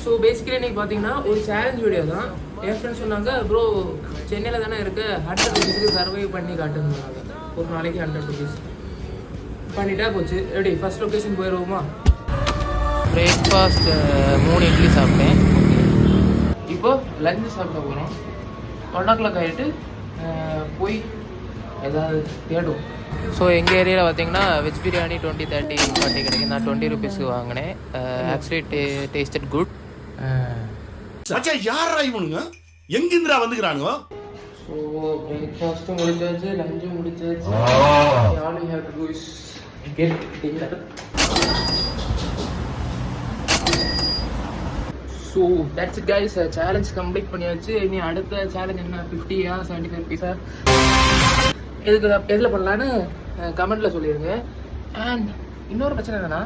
So basically இன்றைக்கி பார்த்தீங்கன்னா ஒரு சேலஞ்ச் வீடியோ தான். என் ஃப்ரெண்ட்ஸ் சொன்னாங்க, ப்ரோ சென்னையில் தானே இருக்கு, 100 ருபீஸ்க்கு சர்வை பண்ணி காட்டுனாங்க. ஒரு நாளைக்கு 100 ருபீஸ் பண்ணிட்டா போச்சு. எப்படி ஃபர்ஸ்ட் லொக்கேஷன் போயிடுவோமா? பிரேக்ஃபாஸ்ட் 3 இட்லி சாப்பிட்டேன். இப்போ லஞ்சு சாப்பிட போகிறோம். 1 o'clock ஆகிட்டு போய் ஏதாவது தேடும். ஸோ எங்கள் ஏரியாவில் பார்த்தீங்கன்னா வெஜ் பிரியாணி 20, 30, 40 கிடைக்கும். நான் 20 ருபீஸ்க்கு வாங்கினேன். Actually tasted good. யாரா இவனுங்க எங்கிருந்துடா வந்துக்கிறானுங்க? ஸோ பிரேக்ஃபாஸ்ட்டும் முடிச்சாச்சு, லஞ்சும் முடிச்சாச்சு. All we have to do is get dinner. So that's it guys. Challenge complete பண்ணியாச்சு. இனி அடுத்த சேலஞ்ச் என்ன, 50 75 பீஸா எதில் பண்ணலான்னு கமெண்ட்டில் சொல்லிடுங்க. அண்ட் இன்னொரு பிரச்சனை என்னென்னா,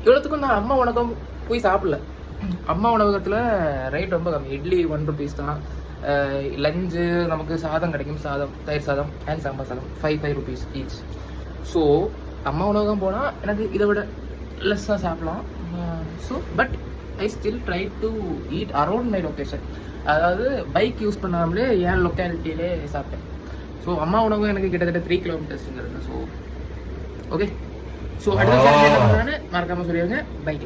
இவ்வளோத்துக்கும் நான் அம்மா உணவகம் போய் சாப்பிடல. அம்மா உணவகத்தில் ரேட் ரொம்ப கம்மி. இட்லி 1 ருபீஸ் தான். லஞ்சு நமக்கு சாதம் கிடைக்கும், சாதம், தயிர் சாதம் அண்ட் சாம்பார் சாதம் 5 ருபீஸ் ஈச். ஸோ அம்மா உணவகம் போனால் எனக்கு இதை விட லெஸ்ஸாக சாப்பிடலாம். So but I still try to eat around my location. அதாவது பைக் யூஸ் பண்ணாமலே என் லொக்காலிட்டியிலே சாப்பிட்டேன். ஸோ அம்மா உணவகம் எனக்கு கிட்டத்தட்ட 3 கிலோமீட்டர்ஸுங்கிறது. So okay. ஸோ அடுத்த சேலஞ்ச் என்ன பண்ணுறான்னு மறக்காமல் சொல்லிடுங்க. பை.